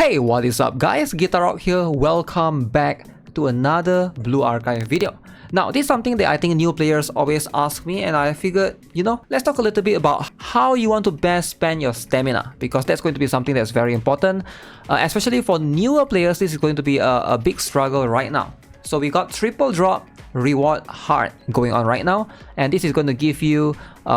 Hey, what is up guys? Guitar Rock here. Welcome back to another Blue Archive video. Now, this is something that I think new players always ask me, and I figured, let's talk a little bit about how you want to best spend your stamina, because that's going to be something that's very important. Especially for newer players, this is going to be a big struggle right now. So we got triple drop reward heart going on right now, and this is going to give you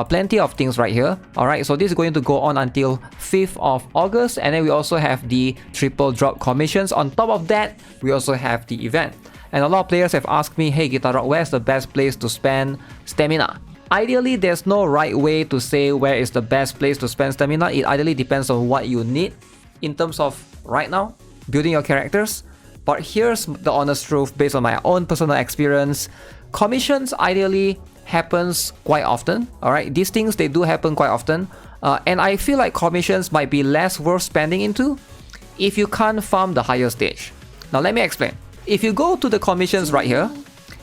plenty of things right here. Alright, so this is going to go on until 5th of August, and then we also have the triple drop commissions. On top of that, we also have the event. And a lot of players have asked me, hey Guitar Rock, where's the best place to spend stamina? Ideally, there's no right way to say where is the best place to spend stamina. It ideally depends on what you need in terms of right now building your characters. But here's the honest truth based on my own personal experience. Commissions ideally happens quite often. Alright, these things, they do happen quite often. And I feel like commissions might be less worth spending into if you can't farm the higher stage. Now let me explain. If you go to the commissions right here,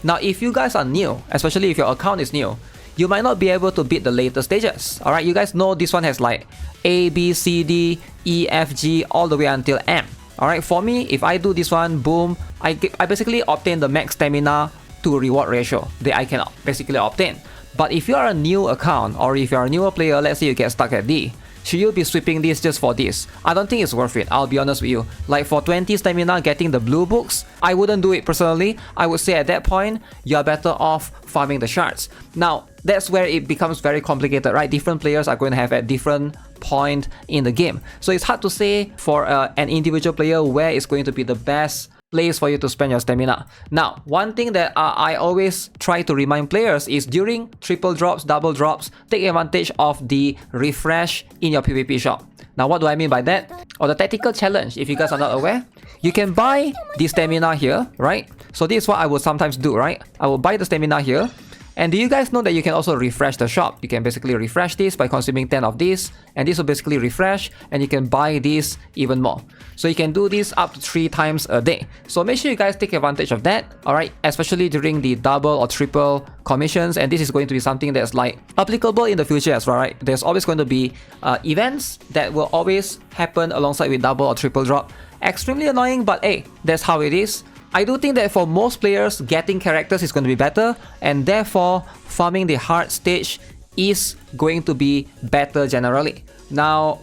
now if you guys are new, especially if your account is new, you might not be able to beat the later stages. Alright, you guys know this one has like A, B, C, D, E, F, G, all the way until M. Alright, for me, if I do this one, boom, I basically obtain the max stamina to reward ratio that I can basically obtain. But if you are a new account, or if you are a newer player, let's say you get stuck at D, should you be sweeping this just for this? I don't think it's worth it, I'll be honest with you. Like for 20 stamina getting the blue books, I wouldn't do it personally. I would say at that point, you're better off farming the shards. Now, that's where it becomes very complicated, right? Different players are going to have a different point in the game. So it's hard to say for an individual player where is going to be the best place for you to spend your stamina. Now, one thing that I always try to remind players is during triple drops, double drops, take advantage of the refresh in your PvP shop. Now, what do I mean by that? Or the tactical challenge, if you guys are not aware, you can buy the stamina here, right? So this is what I would sometimes do, right? I will buy the stamina here. And do you guys know that you can also refresh the shop? You can basically refresh this by consuming 10 of these, and this will basically refresh, and you can buy this even more. So you can do this up to 3 times a day. So make sure you guys take advantage of that, alright? Especially during the double or triple commissions, and this is going to be something that's like applicable in the future as well, right? There's always going to be events that will always happen alongside with double or triple drop. Extremely annoying, but hey, that's how it is. I do think that for most players, getting characters is going to be better, and therefore farming the hard stage is going to be better generally. Now,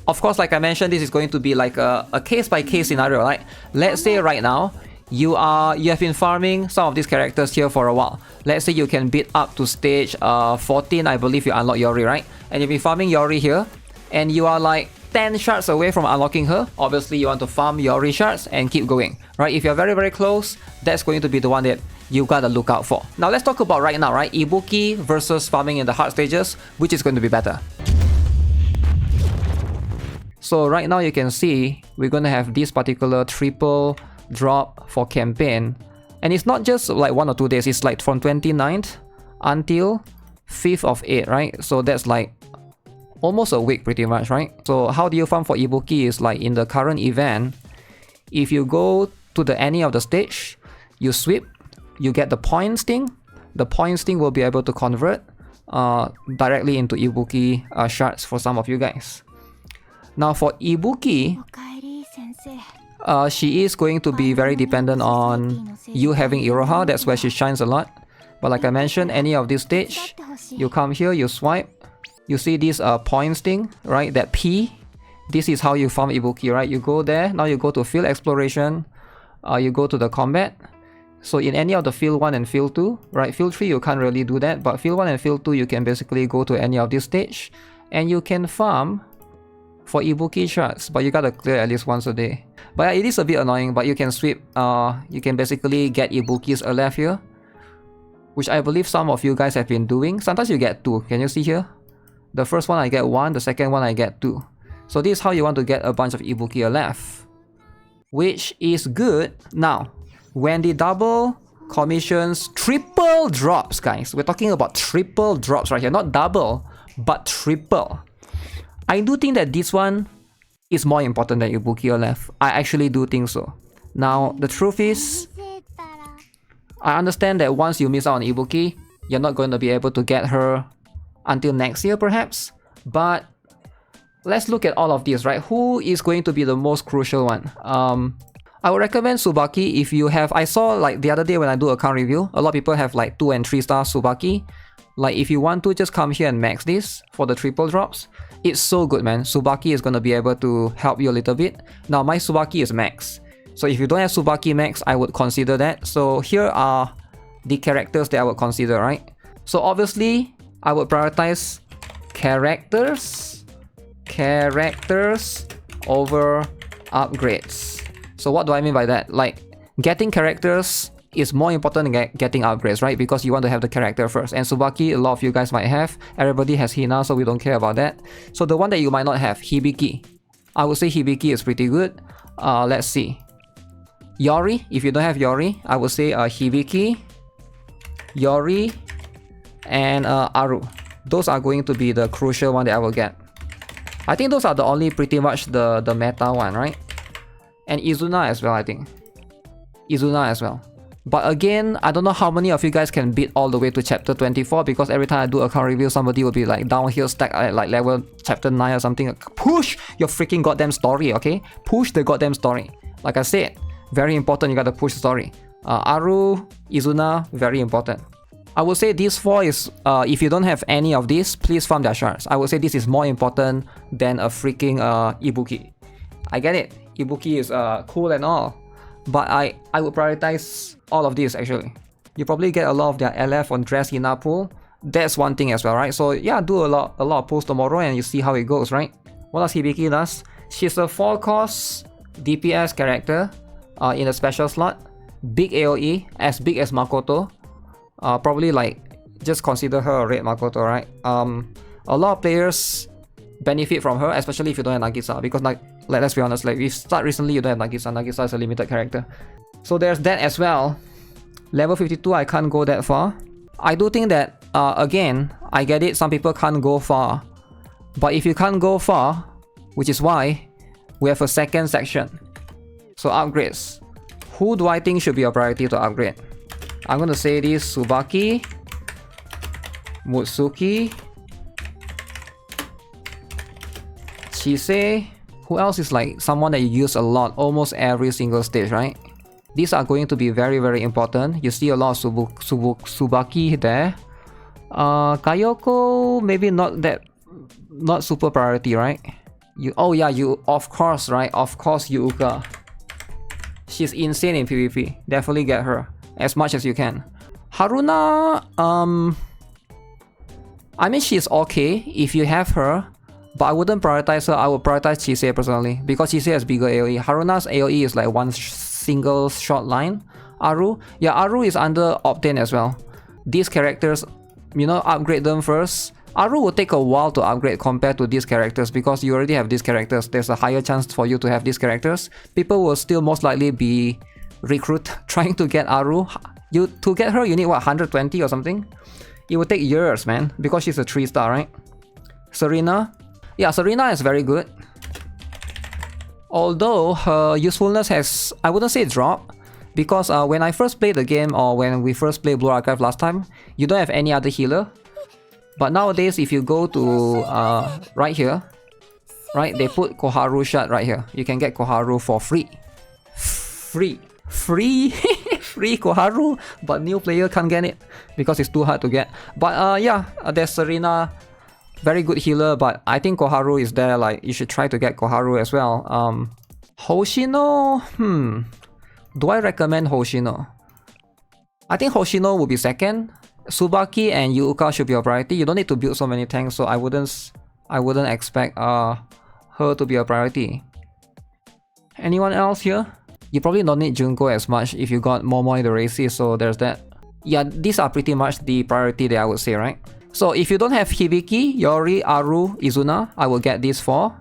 of course, like I mentioned, this is going to be like a case-by-case scenario, right? Let's say right now, you have been farming some of these characters here for a while. Let's say you can beat up to stage 14, I believe you unlock Yori, right? And you've been farming Yori here, and you are like 10 shards away from unlocking her. Obviously, you want to farm Yori shards and keep going, right? If you're very, very close, that's going to be the one that you gotta look out for. Now, let's talk about right now, right? Ibuki versus farming in the hard stages, which is going to be better. So right now, you can see we're going to have this particular triple drop for campaign. And it's not just like 1 or 2 days, it's like from 29th until 5th of 8, right? So that's like almost a week pretty much, right? So how do you farm for Ibuki is like in the current event, if you go to any of the stage, you sweep, you get the points thing. The points thing will be able to convert directly into Ibuki shards for some of you guys. Now for Ibuki, she is going to be very dependent on you having Iroha. That's where she shines a lot. But like I mentioned, any of this stage, you come here, you swipe, you see this points thing, right? That P, this is how you farm Ibuki, right? You go there, now you go to field exploration, you go to the combat. So in any of the field 1 and field 2, right? Field 3 you can't really do that, but field 1 and field 2 you can basically go to any of this stage, and you can farm for Ibuki shards, but you gotta clear at least once a day. But yeah, it is a bit annoying, but you can sweep, you can basically get Ibukis left here, which I believe some of you guys have been doing. Sometimes you get 2, can you see here? The first one I get 1, the second one I get 2. So this is how you want to get a bunch of Ibuki left, which is good. Now, when the double commissions triple drops, guys, we're talking about triple drops right here, not double, but triple. I do think that this one is more important than Ibuki left. I actually do think so. Now, the truth is, I understand that once you miss out on Ibuki, you're not going to be able to get her until next year perhaps, but let's look at all of these, right? Who is going to be the most crucial one? I would recommend Tsubaki if you have... I saw like the other day when I do account review, a lot of people have like 2 and 3 star Tsubaki. Like if you want to, just come here and max this for the triple drops. It's so good, man. Tsubaki is going to be able to help you a little bit. Now my Tsubaki is max. So if you don't have Tsubaki max, I would consider that. So here are the characters that I would consider, right? So obviously, I would prioritize characters over upgrades. So what do I mean by that? Like, getting characters is more important than getting upgrades, right? Because you want to have the character first. And Tsubaki, a lot of you guys might have. Everybody has Hina, so we don't care about that. So the one that you might not have, Hibiki. I would say Hibiki is pretty good. Let's see. Yori, if you don't have Yori, I would say Hibiki, Yori, and Aru. Those are going to be the crucial one that I will get. I think those are the only pretty much the meta one, right? And Izuna as well, I think. Izuna as well. But again, I don't know how many of you guys can beat all the way to chapter 24, because every time I do account review, somebody will be like downhill stack at like level chapter 9 or something. Push your freaking goddamn story, okay? Push the goddamn story. Like I said, very important, you gotta push the story. Aru, Izuna, very important. I would say these 4 is, if you don't have any of these, please farm their shards. I would say this is more important than a freaking Ibuki. I get it, Ibuki is cool and all, but I would prioritize all of these actually. You probably get a lot of their LF on Dress Hina pool. That's one thing as well, right? So yeah, do a lot of pulls tomorrow and you see how it goes, right? What does Hibiki does? She's a 4-cost DPS character in a special slot. Big AoE, as big as Makoto. Probably like, just consider her a red Makoto, right? A lot of players benefit from her, especially if you don't have Nagisa, because like let's be honest, like if you start recently, you don't have Nagisa. Nagisa is a limited character. So there's that as well. Level 52, I can't go that far. I do think that, again, I get it, some people can't go far. But if you can't go far, which is why we have a second section. So upgrades. Who do I think should be a priority to upgrade? I'm gonna say this: Tsubaki, Mutsuki, Chise. Who else is like someone that you use a lot, almost every single stage, right? These are going to be very, very important. You see a lot of Tsubaki there. Kayoko, maybe not super priority, right? Oh yeah, you of course, right? Of course, Yuuka. She's insane in PvP. Definitely get her as much as you can. Haruna, I mean, she's okay if you have her, but I wouldn't prioritize her. I would prioritize Chise personally, because Chise has bigger AoE. Haruna's AoE is like one single short line. Aru, yeah, Aru is under Obtain as well. These characters, you know, upgrade them first. Aru will take a while to upgrade compared to these characters, because you already have these characters. There's a higher chance for you to have these characters. People will still most likely be trying to get Aru. To get her, you need what, 120 or something? It will take years, man, because she's a 3-star, right? Serena, yeah, Serena is very good. Although her usefulness has, I wouldn't say drop, because when I first played the game, or when we first played Blue Archive last time, you don't have any other healer. But nowadays, if you go to right here, right, they put Koharu shard right here. You can get Koharu for free. Free Koharu, but new player can't get it because it's too hard to get. But yeah, there's Serena, very good healer, but I think Koharu is there. Like, you should try to get Koharu as well. Hoshino, do I recommend Hoshino? I think Hoshino will be second. Tsubaki and Yuuka should be a priority. You don't need to build so many tanks, so I wouldn't expect her to be a priority. Anyone else here? You probably don't need Junko as much if you got Momo in the races, so there's that. Yeah, these are pretty much the priority that I would say, right? So if you don't have Hibiki, Yori, Aru, Izuna, I will get these 4.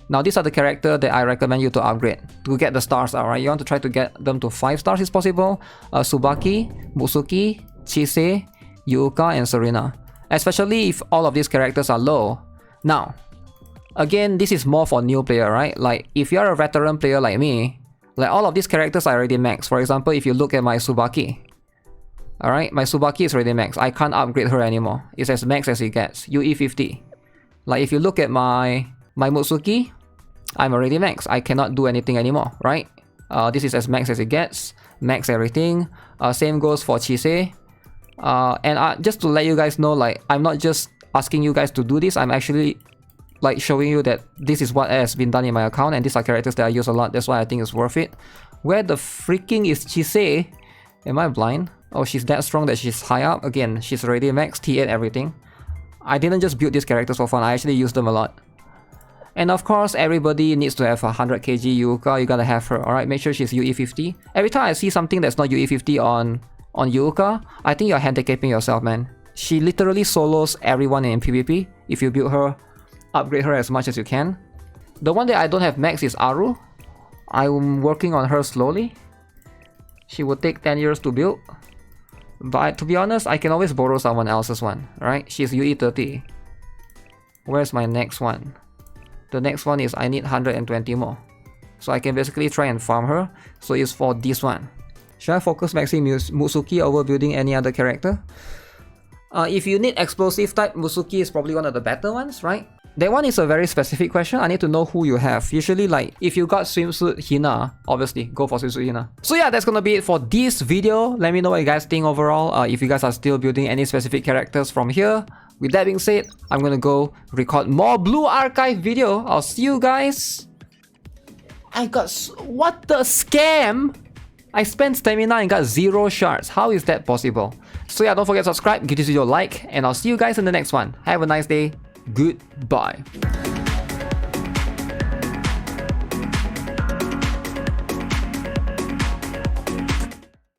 Now these are the characters that I recommend you to upgrade to get the stars out, right? You want to try to get them to 5 stars if possible. Tsubaki, Mutsuki, Chise, Yuuka, and Serena. Especially if all of these characters are low. Now, again, this is more for new player, right? Like, if you're a veteran player like me, like all of these characters are already max. For example, if you look at my Tsubaki, alright, my Tsubaki is already max. I can't upgrade her anymore. It's as max as it gets. UE 50. Like, if you look at my my Mutsuki, I'm already max. I cannot do anything anymore, right? This is as max as it gets. Max everything. Same goes for Chise. And just to let you guys know, like, I'm not just asking you guys to do this. I'm actually like showing you that this is what has been done in my account, and these are characters that I use a lot. That's why I think it's worth it. Where the freaking is Chise? Am I blind? Oh, she's that strong that she's high up. Again, she's already max T8 everything. I didn't just build these characters for fun. I actually use them a lot. And of course, everybody needs to have a 100 kg Yuuka. You gotta have her. Alright, make sure she's UE50. Every time I see something that's not UE50 on Yuuka, I think you're handicapping yourself, man. She literally solos everyone in PvP. If you build her, upgrade her as much as you can. The one that I don't have max is Aru. I'm working on her slowly. She would take 10 years to build. But to be honest, I can always borrow someone else's one, right? She's UE30. Where's my next one? The next one is I need 120 more. So I can basically try and farm her. So it's for this one. Should I focus maxing Mutsuki over building any other character? If you need explosive type, Mutsuki is probably one of the better ones, right? That one is a very specific question. I need to know who you have. Usually, like, if you got swimsuit Hina, obviously, go for swimsuit Hina. So yeah, that's gonna be it for this video. Let me know what you guys think overall. If you guys are still building any specific characters from here. With that being said, I'm gonna go record more Blue Archive video. I'll see you guys. What the scam? I spent stamina and got 0 shards. How is that possible? So yeah, don't forget to subscribe, give this video a like, and I'll see you guys in the next one. Have a nice day. Goodbye.